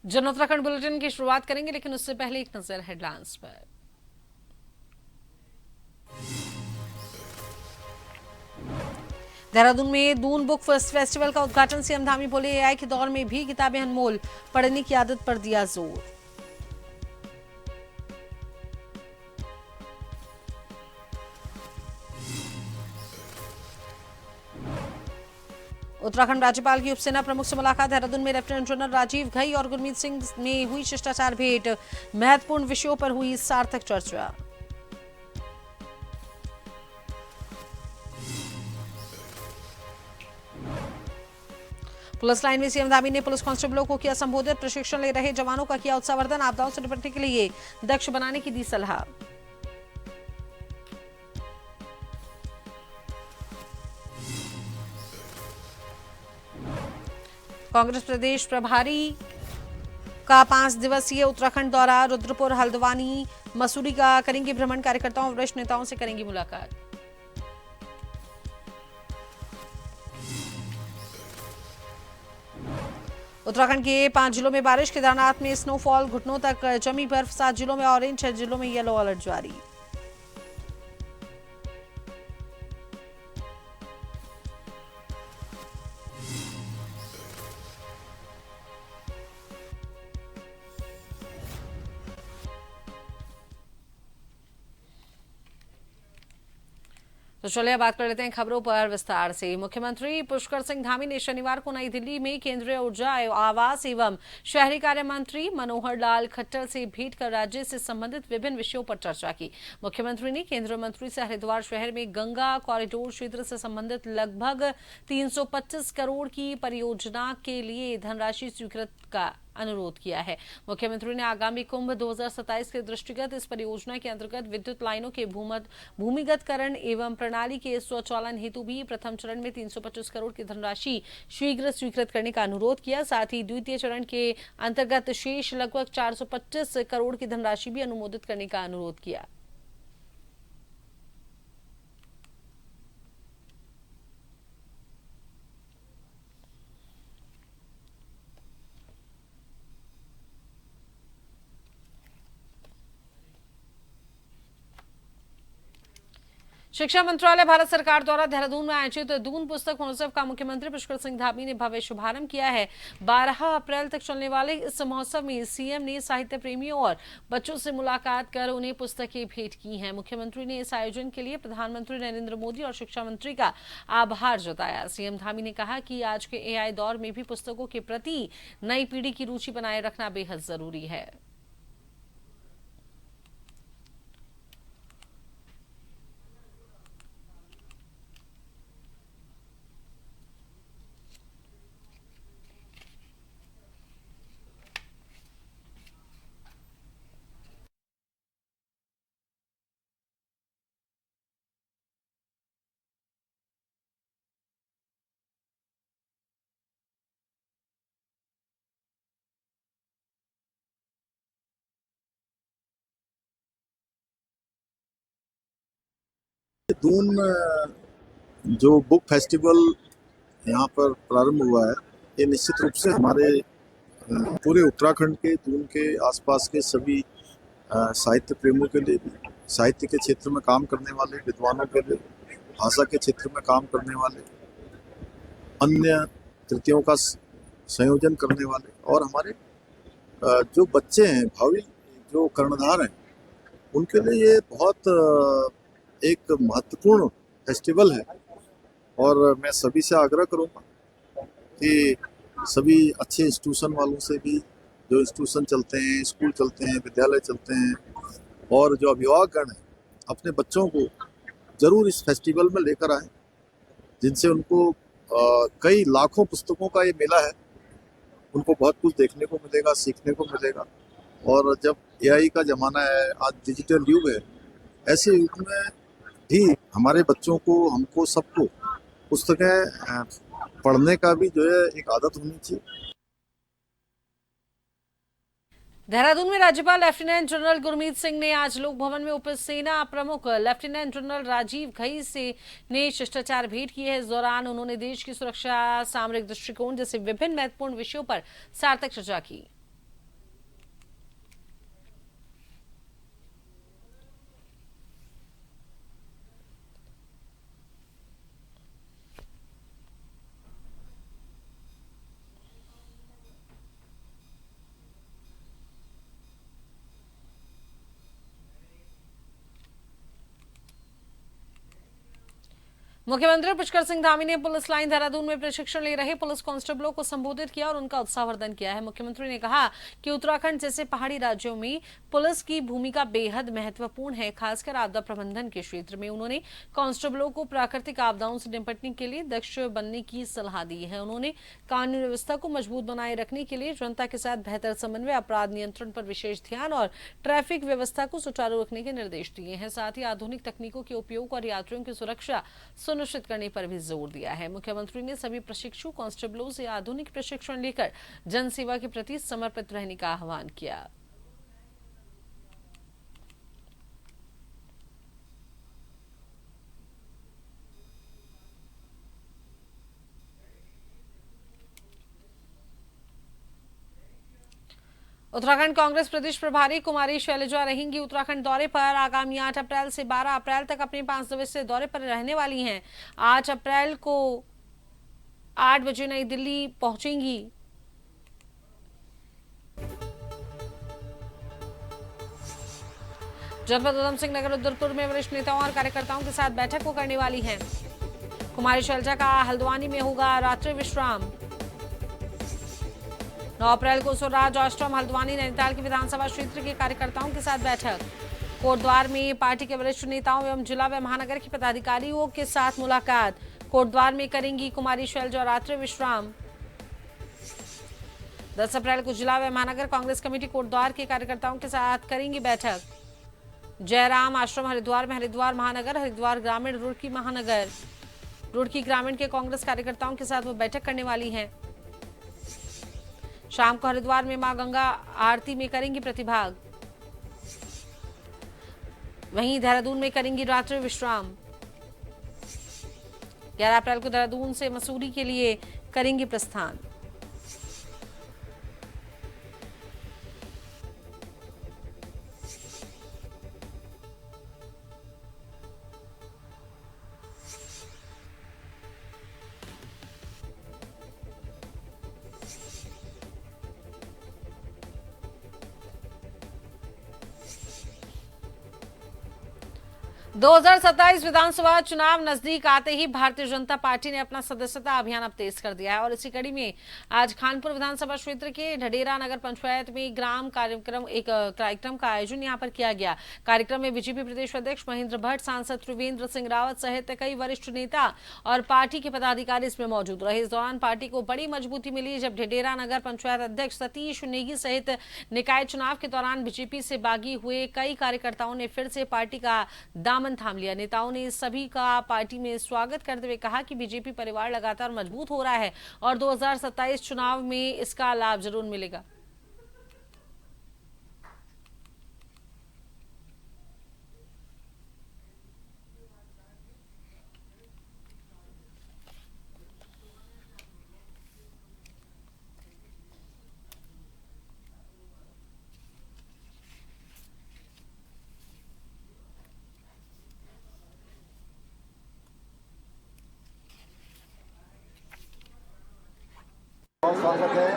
जन उत्तराखंड बुलेटिन की शुरुआत करेंगे, लेकिन उससे पहले एक नजर हेडलाइंस पर। देहरादून में दून बुक फेस्टिवल का उद्घाटन, सीएम धामी बोले एआई के दौर में भी किताबें अनमोल, पढ़ने की आदत पर दिया जोर। उत्तराखंड राज्यपाल की उपसेना प्रमुख से मुलाकात, देहरादून में लेफ्टिनेंट जनरल राजीव घई और गुरमीत सिंह में हुई शिष्टाचार भेंट, महत्वपूर्ण विषयों पर हुई सार्थक चर्चा। पुलिस लाइन में सीएम धामी ने पुलिस कांस्टेबलों को किया संबोधित, प्रशिक्षण ले रहे जवानों का किया उत्साहवर्धन, आपदाओं से निपटने के लिए दक्ष बनाने की दी सलाह। कांग्रेस प्रदेश प्रभारी का 5 दिवसीय उत्तराखंड दौरा, रुद्रपुर, हल्द्वानी, मसूरी का करेंगे भ्रमण, कार्यकर्ताओं और वरिष्ठ नेताओं से करेंगी मुलाकात। उत्तराखंड के 5 जिलों में बारिश, केदारनाथ में स्नोफॉल, घुटनों तक जमी बर्फ, 7 जिलों में ऑरेंज, 6 जिलों में येलो अलर्ट जारी। तो चलिए बात कर लेते हैं खबरों पर विस्तार से। मुख्यमंत्री पुष्कर सिंह धामी ने शनिवार को नई दिल्ली में केंद्रीय ऊर्जा, आवास एवं शहरी कार्य मंत्री मनोहर लाल खट्टर से भेंट कर राज्य से संबंधित विभिन्न विषयों पर चर्चा की। मुख्यमंत्री ने केंद्रीय मंत्री से हरिद्वार शहर में गंगा कॉरिडोर क्षेत्र से संबंधित लगभग 325 करोड़ की परियोजना के लिए धनराशि स्वीकृत का अनुरोध किया है। मुख्यमंत्री ने आगामी कुंभ 2027 के दृष्टिगत इस परियोजना के अंतर्गत विद्युत लाइनों के भूमिगतकरण एवं प्रणाली के स्वचालन हेतु भी प्रथम चरण में 325 करोड़ की धनराशि शीघ्र स्वीकृत करने का अनुरोध किया। साथ ही द्वितीय चरण के अंतर्गत शेष लगभग 425 करोड़ की धनराशि भी अनुमोदित करने का अनुरोध किया। शिक्षा मंत्रालय भारत सरकार द्वारा देहरादून में आयोजित दून पुस्तक महोत्सव का मुख्यमंत्री पुष्कर सिंह धामी ने भव्य शुभारंभ किया है। 12 अप्रैल तक चलने वाले इस महोत्सव में सीएम ने साहित्य प्रेमियों और बच्चों से मुलाकात कर उन्हें पुस्तकें भेंट की हैं। मुख्यमंत्री ने इस आयोजन के लिए प्रधानमंत्री नरेंद्र मोदी और शिक्षा मंत्री का आभार जताया। सीएम धामी ने कहा कि आज के एआई दौर में भी पुस्तकों के प्रति नई पीढ़ी की रुचि बनाए रखना बेहद जरूरी है। दून जो बुक फेस्टिवल यहाँ पर प्रारंभ हुआ है, ये निश्चित रूप से हमारे पूरे उत्तराखंड के, दून के आसपास के सभी साहित्य प्रेमियों के लिए, साहित्य के क्षेत्र में काम करने वाले विद्वानों के लिए, भाषा के क्षेत्र में काम करने वाले, अन्य कृतियों का संयोजन करने वाले और हमारे जो बच्चे हैं, भावी जो कर्णधार हैं, उनके लिए ये बहुत एक महत्वपूर्ण फेस्टिवल है। और मैं सभी से आग्रह करूँगा कि सभी अच्छे इंस्टीट्यूशन वालों से भी, जो इंस्टीट्यूशन चलते हैं, स्कूल चलते हैं, विद्यालय चलते हैं, और जो अभिभावकगण हैं, अपने बच्चों को जरूर इस फेस्टिवल में लेकर आएं, जिनसे उनको कई लाखों पुस्तकों का ये मेला है, उनको बहुत कुछ देखने को मिलेगा, सीखने को मिलेगा। और जब एआई का ज़माना है, आज डिजिटल युग है, ऐसे युग में भी हमारे बच्चों को, हमको, सबको पुस्तकें पढ़ने का भी जो है एक आदत होनी चाहिए। देहरादून में राज्यपाल लेफ्टिनेंट जनरल गुरमीत सिंह ने आज लोक भवन में उपस्थित सेना प्रमुख लेफ्टिनेंट जनरल राजीव घई से ने शिष्टाचार भेंट की है। इस दौरान उन्होंने देश की सुरक्षा, सामरिक दृष्टिकोण जैसे विभिन्न महत्वपूर्ण विषयों पर सार्थक चर्चा की। मुख्यमंत्री पुष्कर सिंह धामी ने पुलिस लाइन देहरादून में प्रशिक्षण ले रहे पुलिस कांस्टेबलों को संबोधित किया और उनका उत्साहवर्धन किया है। मुख्यमंत्री ने कहा कि उत्तराखंड जैसे पहाड़ी राज्यों में पुलिस की भूमिका बेहद महत्वपूर्ण है, खासकर आपदा प्रबंधन के क्षेत्र में। उन्होंने कांस्टेबलों को प्राकृतिक आपदाओं से निपटने के लिए दक्ष बनने की सलाह दी है। उन्होंने कानून व्यवस्था को मजबूत बनाए रखने के लिए जनता के साथ बेहतर समन्वय, अपराध नियंत्रण पर विशेष ध्यान और ट्रैफिक व्यवस्था को सुचारू रखने के निर्देश दिए हैं। साथ ही आधुनिक तकनीकों के उपयोग और यात्रियों की सुरक्षा सुनिश्चित करने पर भी जोर दिया है। मुख्यमंत्री ने सभी प्रशिक्षु कांस्टेबलों से आधुनिक प्रशिक्षण लेकर जनसेवा के प्रति समर्पित रहने का आह्वान किया। उत्तराखंड कांग्रेस प्रदेश प्रभारी कुमारी शैलजा रहेंगी उत्तराखंड दौरे पर। आगामी 8 अप्रैल से 12 अप्रैल तक अपने 5 दिवसीय दौरे पर रहने वाली हैं। 8 अप्रैल को 8 बजे नई दिल्ली पहुंचेंगी। जनपद उधम सिंह नगर रुद्रपुर में वरिष्ठ नेताओं और कार्यकर्ताओं के साथ बैठक को करने वाली हैं। कुमारी शैलजा का हल्द्वानी में होगा रात्रि विश्राम। 9 अप्रैल को स्वराज आश्रम हल्द्वानी नैनीताल के विधानसभा क्षेत्र के कार्यकर्ताओं के साथ बैठक। कोटद्वार में पार्टी के वरिष्ठ नेताओं एवं जिला व महानगर के पदाधिकारियों के साथ मुलाकात। कोटद्वार में करेंगी कुमारी शैलजा रात्रि विश्राम। 10 अप्रैल को जिला व महानगर कांग्रेस कमेटी कोटद्वार के कार्यकर्ताओं के साथ करेंगी बैठक। जयराम आश्रम हरिद्वार में हरिद्वार महानगर, हरिद्वार ग्रामीण, रुड़की महानगर, रुड़की ग्रामीण के कांग्रेस कार्यकर्ताओं के साथ वो बैठक करने वाली हैं। शाम को हरिद्वार में मां गंगा आरती में करेंगी प्रतिभाग। वहीं देहरादून में करेंगी रात्रि विश्राम। 11 अप्रैल को देहरादून से मसूरी के लिए करेंगी प्रस्थान। दो 2027 विधानसभा चुनाव नजदीक आते ही भारतीय जनता पार्टी ने अपना सदस्यता अभियान अब तेज कर दिया है और इसी कड़ी में आज खानपुर विधानसभा क्षेत्र के ढडेरा नगर पंचायत में कार्यक्रम का आयोजन यहां पर किया गया। कार्यक्रम में बीजेपी प्रदेश अध्यक्ष महेंद्र भट्ट, सांसद त्रिवेंद्र सिंह रावत सहित कई वरिष्ठ नेता और पार्टी के पदाधिकारी इसमें मौजूद रहे। इस दौरान पार्टी को बड़ी मजबूती मिली जब ढडेरा नगर पंचायत अध्यक्ष सतीश नेगी सहित निकाय चुनाव के दौरान बीजेपी से बागी हुए कई कार्यकर्ताओं ने फिर से पार्टी का दामन थाम लिया। नेताओं ने सभी का पार्टी में स्वागत करते हुए कहा कि बीजेपी परिवार लगातार मजबूत हो रहा है और 2027 चुनाव में इसका लाभ जरूर मिलेगा। बहुत स्वागत है।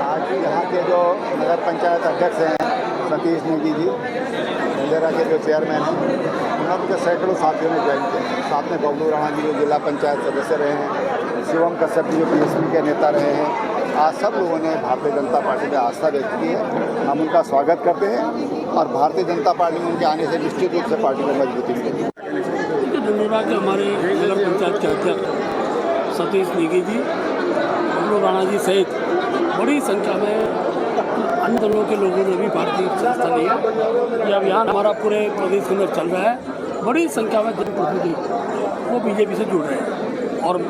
आज यहाँ के जो नगर पंचायत अध्यक्ष हैं सतीश नेगी जी, ढडेरा के जो चेयरमैन हैं, उनके सैकड़ों साथियों ने ज्वाइन किया। साथ में बबलू राणा जी जो जिला पंचायत सदस्य रहे हैं, शिवम कश्यप जी जो पीएसपी के नेता रहे हैं, आज सब लोगों ने भारतीय जनता पार्टी में आस्था व्यक्त की है। हम उनका स्वागत करते हैं और भारतीय जनता पार्टी में उनके आने से निश्चित रूप से पार्टी को मजबूती मिलेगी। धन्यवाद हमारे नगर पंचायत के अध्यक्ष सतीश नेगी जी, बबलू राणा जी सहित बड़ी संख्या में अन्य दलों के लोगों ने भी भारतीय हिस्सा लिया। यह अभियान हमारा पूरे प्रदेश के अंदर चल रहा है। बड़ी संख्या में जनप्रतिनिधि वो बीजेपी से जुड़ रहे हैं। और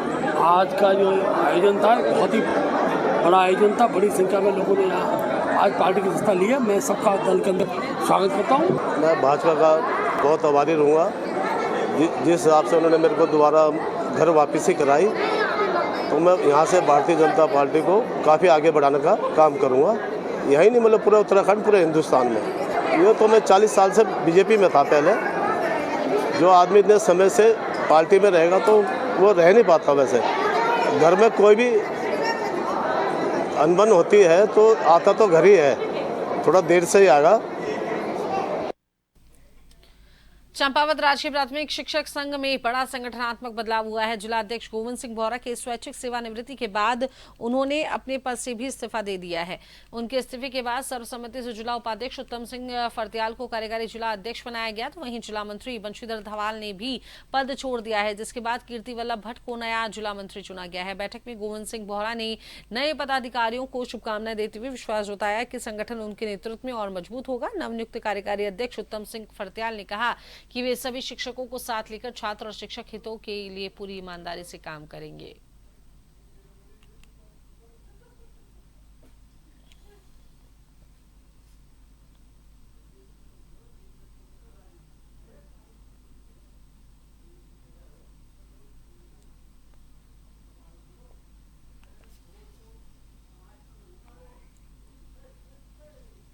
आज का जो आयोजन था बहुत ही बड़ा आयोजन था, बड़ी संख्या में लोगों ने यहाँ आज पार्टी की संस्था ली है। मैं सबका दल के अंदर स्वागत करता हूँ। मैं भाजपा का बहुत आभारी रहूँगा। जिस हिसाब से उन्होंने मेरे को दोबारा घर वापसी कराई, तो मैं यहाँ से भारतीय जनता पार्टी को काफ़ी आगे बढ़ाने का काम करूँगा। यही नहीं मतलब पूरे उत्तराखंड, पूरे हिंदुस्तान में। ये तो मैं 40 साल से बीजेपी में था पहले। जो आदमी इतने समय से पार्टी में रहेगा तो वो रह नहीं पाता। वैसे घर में कोई भी अनबन होती है तो आता तो घर ही है, थोड़ा देर से ही आएगा। चंपावत राजकीय प्राथमिक शिक्षक संघ में बड़ा संगठनात्मक बदलाव हुआ है। जिला अध्यक्ष गोविंद सिंह बोहरा के स्वैच्छिक सेवानिवृत्ति के बाद उन्होंने अपने पद से भी इस्तीफा दे दिया है। उनके इस्तीफे के बाद सर्वसम्मति से जिला उपाध्यक्ष उत्तम सिंह फर्त्याल को कार्यकारी जिला अध्यक्ष बनाया गया। तो वहीं जिला मंत्री बंशीधर धवाल ने भी पद छोड़ दिया है, जिसके बाद कीर्ति वल्लभ भट्ट को नया जिला मंत्री चुना गया है। बैठक में गोविंद सिंह बोहरा ने नए पदाधिकारियों को शुभकामनाएं देते हुए विश्वास जताया कि संगठन उनके नेतृत्व में और मजबूत होगा। नवनियुक्त कार्यकारी अध्यक्ष उत्तम सिंह फर्त्याल ने कहा कि वे सभी शिक्षकों को साथ लेकर छात्र और शिक्षक हितों के लिए पूरी ईमानदारी से काम करेंगे।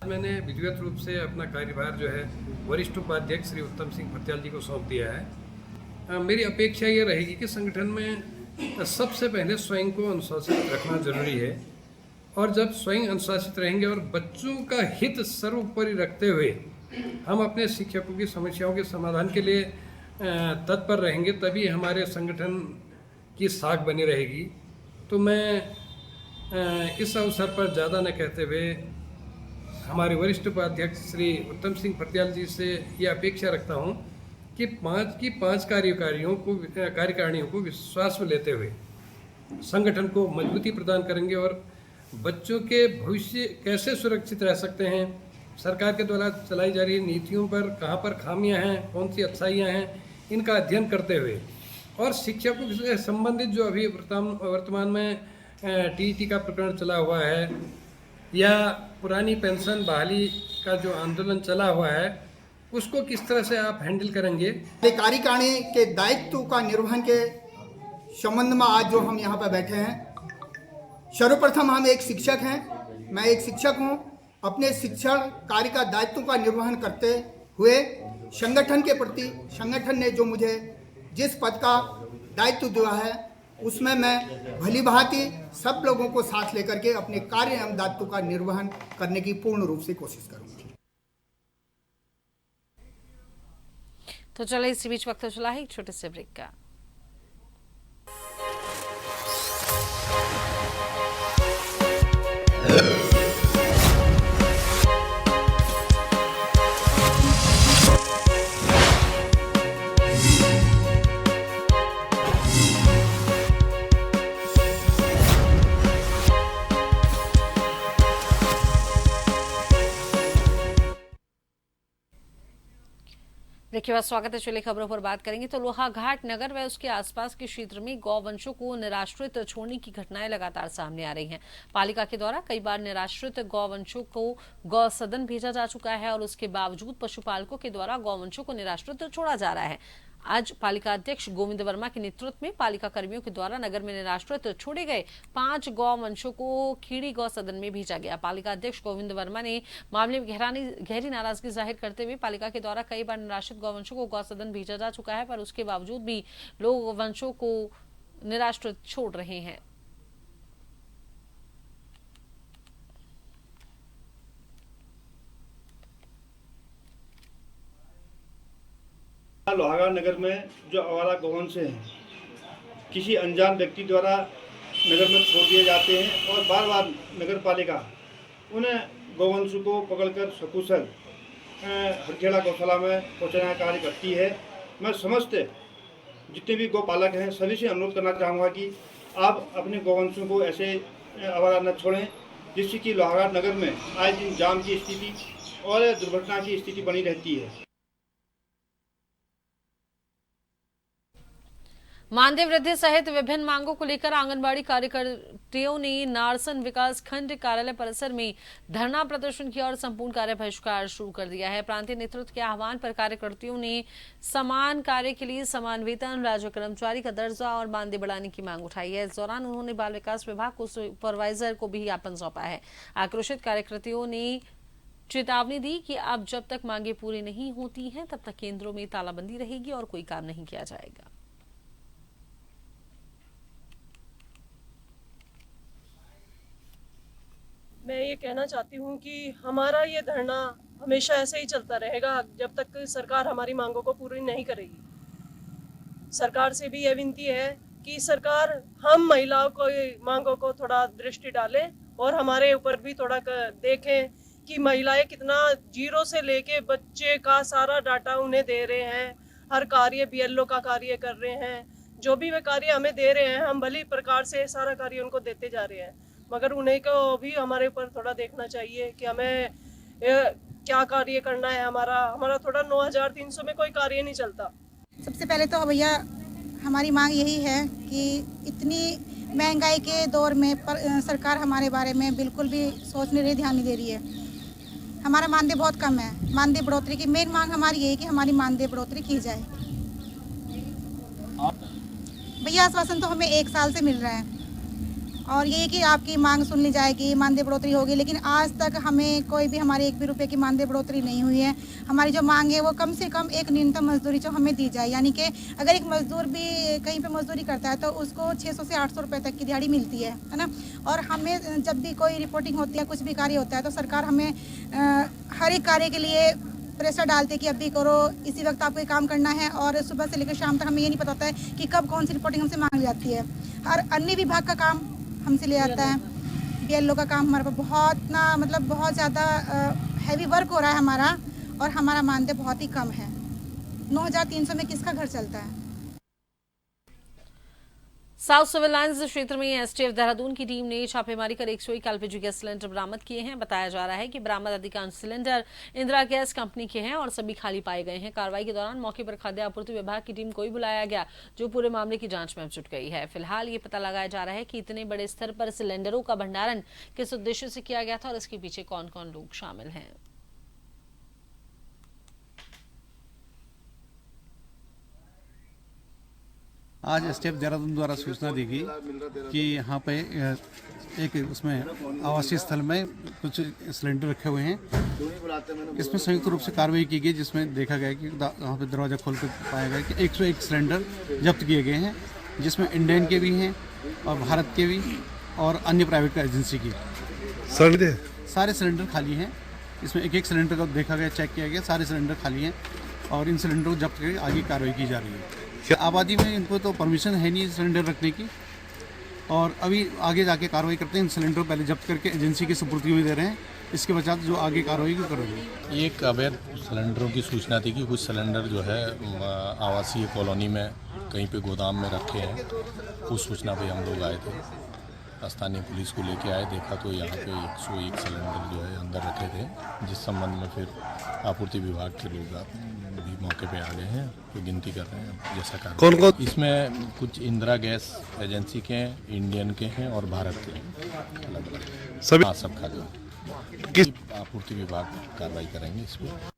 मैंने विधिवत रूप से अपना कार्यभार जो है वरिष्ठ उपाध्यक्ष श्री उत्तम सिंह फर्त्याल जी को सौंप दिया है। मेरी अपेक्षा ये रहेगी कि संगठन में सबसे पहले स्वयं को अनुशासित रखना जरूरी है, और जब स्वयं अनुशासित रहेंगे और बच्चों का हित सर्वोपरि रखते हुए हम अपने शिक्षकों की समस्याओं के समाधान के लिए तत्पर रहेंगे, तभी हमारे संगठन की साख बनी रहेगी। तो मैं इस अवसर पर ज़्यादा न कहते हुए हमारे वरिष्ठ उपाध्यक्ष श्री उत्तम सिंह फर्त्याल जी से ये अपेक्षा रखता हूँ कि पांच कार्यकारिणियों को विश्वास में लेते हुए संगठन को मजबूती प्रदान करेंगे और बच्चों के भविष्य कैसे सुरक्षित रह सकते हैं, सरकार के द्वारा चलाई जा रही नीतियों पर कहाँ पर खामियां हैं, कौन सी अच्छाइयाँ हैं, इनका अध्ययन करते हुए, और शिक्षकों से संबंधित जो अभी वर्तमान में टीईटी का प्रकरण चला हुआ है या पुरानी पेंशन बहाली का जो आंदोलन चला हुआ है, उसको किस तरह से आप हैंडल करेंगे। कार्यकारिणी के दायित्व का निर्वहन के संबंध में आज जो हम यहाँ पर बैठे हैं, सर्वप्रथम हम एक शिक्षक हैं, मैं एक शिक्षक हूँ। अपने शिक्षण कार्य का दायित्व का निर्वहन करते हुए संगठन के प्रति, संगठन ने जो मुझे जिस पद का दायित्व दिया है उसमें मैं भली भांति सब लोगों को साथ लेकर के अपने कार्य एवं दायित्व का निर्वहन करने की पूर्ण रूप से कोशिश करूंगी। तो चले इसी बीच वक्त चला है एक छोटे से ब्रेक का। देखिए स्वागत है। चलिए खबरों पर बात करेंगे तो लोहाघाट नगर व उसके आसपास के क्षेत्र में गौवंशों को निराश्रित छोड़ने की घटनाएं लगातार सामने आ रही हैं। पालिका के द्वारा कई बार निराश्रित गौवंशों को गौ सदन भेजा जा चुका है और उसके बावजूद पशुपालकों के द्वारा गौवंशों को निराश्रित छोड़ा जा रहा है। आज पालिका अध्यक्ष गोविंद वर्मा के नेतृत्व में पालिका कर्मियों के द्वारा नगर में निराश्रित छोड़े गए 5 गौवंशों को खीड़ी गौ सदन में भेजा गया। पालिका अध्यक्ष गोविंद वर्मा ने मामले में गहरी नाराजगी जाहिर करते हुए पालिका के द्वारा कई बार निराश्रित गौवंशों को गौ सदन भेजा जा चुका है, पर उसके बावजूद भी लोग गौवंशों को निराश्रित छोड़ रहे हैं। लोहाघाट नगर में जो आवारा गौवंश हैं किसी अनजान व्यक्ति द्वारा नगर में छोड़ दिए जाते हैं और बार बार नगर पालिका उन गौवंशों को पकड़कर सकुशल हरखेड़ा गौशाला में पहुँचाने का कार्य करती है। मैं समस्त जितने भी गौपालक हैं सभी से अनुरोध करना चाहूँगा कि आप अपने गौवंशों को ऐसे आवारा न छोड़ें, जिससे कि लोहाघाट नगर में आए दिन जाम की स्थिति और दुर्घटना की स्थिति बनी रहती है। मानदेय वृद्धि सहित विभिन्न मांगों को लेकर आंगनबाड़ी कार्यकर्तियों ने नारसन विकास खंड कार्यालय परिसर में धरना प्रदर्शन किया और संपूर्ण कार्य बहिष्कार शुरू कर दिया है। प्रांतीय नेतृत्व के आह्वान पर कार्यकर्तियों ने समान कार्य के लिए समान वेतन, राज्य कर्मचारी का दर्जा और मानदेय बढ़ाने की मांग उठाई है। इस दौरान उन्होंने बाल विकास विभाग को सुपरवाइजर को भी ज्ञापन सौंपा है। आक्रोशित कार्यकर्तियों ने चेतावनी दी कि अब जब तक मांगे पूरी नहीं होती हैं तब तक केंद्रों में तालाबंदी रहेगी और कोई काम नहीं किया जाएगा। मैं ये कहना चाहती हूँ कि हमारा ये धरना हमेशा ऐसे ही चलता रहेगा जब तक सरकार हमारी मांगों को पूरी नहीं करेगी। सरकार से भी ये विनती है कि सरकार हम महिलाओं को मांगों को थोड़ा दृष्टि डाले और हमारे ऊपर भी थोड़ा देखें कि महिलाएं कितना जीरो से लेके बच्चे का सारा डाटा उन्हें दे रहे हैं। हर कार्य BLO का कार्य कर रहे हैं। जो भी वे कार्य हमें दे रहे हैं हम भली प्रकार से सारा कार्य उनको देते जा रहे हैं, मगर उन्हें को भी हमारे ऊपर थोड़ा देखना चाहिए कि हमें क्या कार्य करना है। हमारा थोड़ा 9300 में कोई कार्य नहीं चलता। सबसे पहले तो भैया हमारी मांग यही है कि इतनी महंगाई के दौर में सरकार हमारे बारे में बिल्कुल भी सोच नहीं रही, ध्यान नहीं दे रही है। हमारा मानदेय बहुत कम है। मानदेय बढ़ोतरी की मेन मांग हमारी यही कि हमारी मानदेय बढ़ोतरी की जाए। भैया आश्वासन तो हमें 1 साल से मिल रहा है और ये कि आपकी मांग सुन ली जाएगी, मानदेय बढ़ोतरी होगी, लेकिन आज तक हमें कोई भी हमारे 1 भी रुपये की मानदेय बढ़ोतरी नहीं हुई है। हमारी जो मांग है वो कम से कम एक न्यूनतम मजदूरी जो हमें दी जाए, यानी कि अगर एक मजदूर भी कहीं पे मजदूरी करता है तो उसको 600 से 800 रुपये तक की दिहाड़ी मिलती है ना। और हमें जब भी कोई रिपोर्टिंग होती है, कुछ भी कार्य होता है तो सरकार हमें हर एक कार्य के लिए प्रेशर डालते कि अब भी करो, इसी वक्त आपको ये काम करना है और सुबह से लेकर शाम तक हमें ये नहीं पता होता है कि कब कौन सी रिपोर्टिंग हमसे मांग ली जाती है। हर अन्य विभाग का काम हमसे ले जाता है। BLO का काम हमारे पास बहुत ज़्यादा हैवी वर्क हो रहा है हमारा, और हमारा मानदेय बहुत ही कम है। 9300 में किसका घर चलता है। साउथ सिविल लाइंस क्षेत्र में STF देहरादून की टीम ने छापेमारी कर 101 LPG गैस सिलेंडर बरामद किए हैं। बताया जा रहा है कि बरामद अधिकांश सिलेंडर इंदिरा गैस कंपनी के हैं और सभी खाली पाए गए हैं। कार्रवाई के दौरान मौके पर खाद्य आपूर्ति विभाग की टीम को भी बुलाया गया, जो पूरे मामले की जांच में जुट गई है। फिलहाल ये पता लगाया जा रहा है कि इतने बड़े स्तर पर सिलेंडरों का भंडारण किस उद्देश्य से किया गया था और इसके पीछे कौन कौन लोग शामिल हैं। आज STF देहरादून द्वारा सूचना दी गई कि यहाँ पे एक उसमें आवासीय स्थल में कुछ सिलेंडर रखे हुए हैं। इसमें संयुक्त रूप से कार्रवाई की गई, जिसमें देखा गया कि वहाँ पे दरवाज़ा खोल कर पाया गया कि 101 सिलेंडर जब्त किए गए हैं, जिसमें इंडियन के भी हैं और भारत के भी और अन्य प्राइवेट एजेंसी की। सारे सिलेंडर खाली हैं। इसमें एक सिलेंडर का देखा गया, चेक किया गया, सारे सिलेंडर खाली हैं और इन सिलेंडर को जब्त करके आगे कार्रवाई की जा रही है। आबादी में इनको तो परमिशन है नहीं सिलेंडर रखने की, और अभी आगे जाके कार्रवाई करते हैं। इन सिलेंडर पहले जब्त करके एजेंसी की सुपुर्द भी दे रहे हैं, इसके बचाव जो आगे कार्रवाई करेंगे। ये एक अवैध सिलेंडरों की सूचना थी कि कुछ सिलेंडर जो है आवासीय कॉलोनी में कहीं पे गोदाम में रखे हैं। उस सूचना पे हम लोग आए थे, स्थानीय पुलिस को लेके आए, देखा तो यहाँ पे 101 सिलेंडर जो है अंदर रखे थे, जिस संबंध में फिर आपूर्ति विभाग के लोग भी मौके पे आ गए हैं, तो गिनती कर रहे हैं जैसा काम। कौन इसमें कुछ इंदिरा गैस एजेंसी के हैं, इंडियन के हैं और भारत के हैं, अलग अलग सभी। हाँ, सब खाली। किस आपूर्ति विभाग कार्रवाई करेंगे इस पर।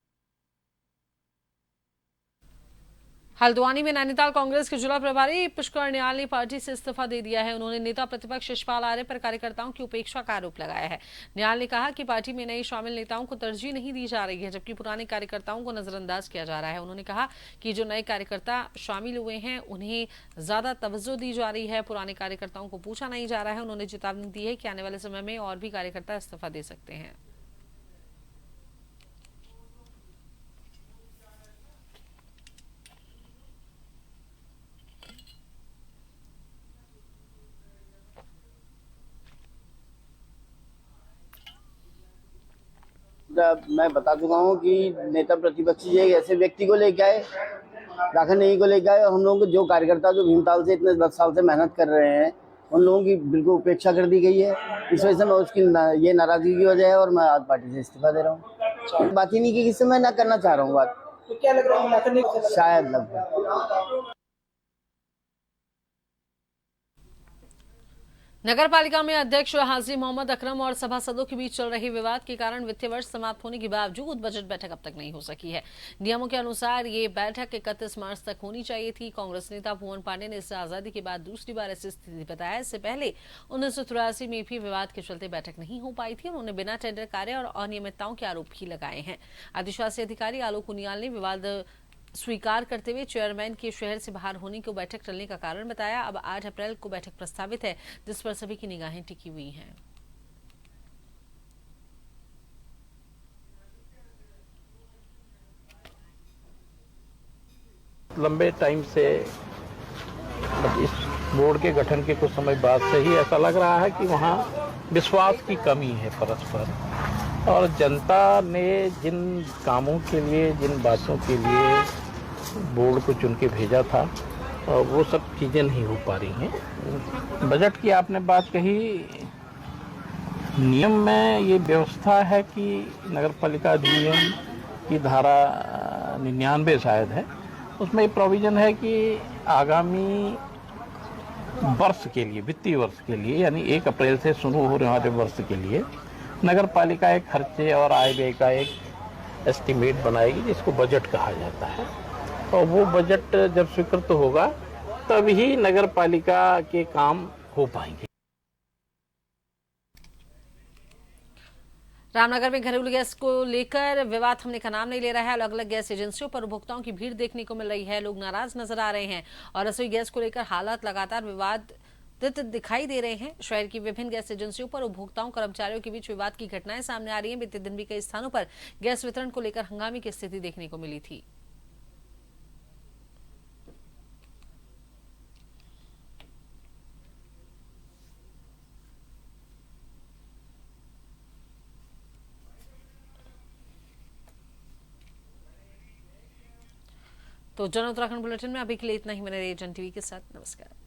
हल्द्वानी में नैनीताल कांग्रेस के जिला प्रभारी पुष्कर नियाल ने पार्टी से इस्तीफा दे दिया है। उन्होंने नेता प्रतिपक्ष यशपाल आर्य पर कार्यकर्ताओं की उपेक्षा का आरोप लगाया है। नियाल ने कहा कि पार्टी में नए शामिल नेताओं को तरजीह नहीं दी जा रही है, जबकि पुराने कार्यकर्ताओं को नजरअंदाज किया जा रहा है। उन्होंने कहा कि जो नए कार्यकर्ता शामिल हुए हैं उन्हें ज्यादा तवज्जो दी जा रही है, पुराने कार्यकर्ताओं को पूछा नहीं जा रहा है। उन्होंने चेतावनी दी है कि आने वाले समय में और भी कार्यकर्ता इस्तीफा दे सकते हैं। मैं बता चुका हूँ कि नेता प्रतिपक्ष जी एक ऐसे व्यक्ति को लेके आए, राखन नहीं को लेके आए, और हम लोगों को जो कार्यकर्ता जो भीमताल से इतने 10 साल से मेहनत कर रहे हैं उन लोगों की बिल्कुल उपेक्षा कर दी गई है। इस वजह से मैं उसकी ये नाराजगी की वजह है और मैं आज पार्टी से इस्तीफा दे रहा हूँ। बात ही नहीं की, किससे मैं ना करना चाह रहा हूँ बात, तो क्या लग रहा है शायद लग रहा है। नगर पालिका में अध्यक्ष हाजी मोहम्मद अकरम और सभासदों के बीच चल रही विवाद के कारण वित्तीय वर्ष समाप्त होने के बावजूद बजट बैठक अब तक नहीं हो सकी है। नियमों के अनुसार ये बैठक 31 मार्च तक होनी चाहिए थी। कांग्रेस नेता भुवन पांडे ने इसे आजादी के बाद दूसरी बार ऐसी स्थिति बताया। इससे पहले 1983 में भी विवाद के चलते बैठक नहीं हो पाई थी। उन्होंने बिना टेंडर कार्य और अनियमितताओं के आरोप भी लगाए हैं। आदिवासी अधिकारी आलोक उनियाल ने विवाद स्वीकार करते हुए चेयरमैन के शहर से बाहर होने को बैठक टलने का कारण बताया। अब 8 अप्रैल को बैठक प्रस्तावित है, जिस पर सभी की निगाहें टिकी हुई हैं। लंबे टाइम से इस बोर्ड के गठन के कुछ समय बाद से ही ऐसा लग रहा है कि वहाँ विश्वास की कमी है परस्पर, और जनता ने जिन कामों के लिए, जिन बातों के लिए बोर्ड को चुन के भेजा था, वो सब चीज़ें नहीं हो पा रही हैं। बजट की आपने बात कही, नियम में ये व्यवस्था है कि नगर पालिका अधिनियम की धारा 99 शायद है, उसमें ये प्रोविज़न है कि आगामी वर्ष के लिए, वित्तीय वर्ष के लिए, यानी 1 अप्रैल से शुरू होने वाले वर्ष के लिए नगर पालिका एक खर्चे और आय व्यय का एक एस्टीमेट बनाएगी, जिसको बजट कहा जाता है। और वो बजट जब स्वीकृत होगा तब ही नगर पालिका के काम हो पाएंगे। रामनगर में घरेलू गैस को लेकर विवाद थमने का नाम नहीं ले रहा है। अलग अलग गैस एजेंसियों पर उपभोक्ताओं की भीड़ देखने को मिल रही है। लोग नाराज नजर आ रहे हैं और रसोई गैस को लेकर हालात लगातार विवादित दिखाई दे रहे हैं। शहर की विभिन्न गैस एजेंसियों पर उपभोक्ताओं कर्मचारियों के बीच विवाद की घटनाएं सामने आ रही हैं। बीते दिन भी कई स्थानों पर गैस वितरण को लेकर हंगामे की स्थिति देखने को मिली थी। तो जन उत्तराखंड बुलेटिन में अभी के लिए इतना ही। मैंने जन टीवी के साथ नमस्कार।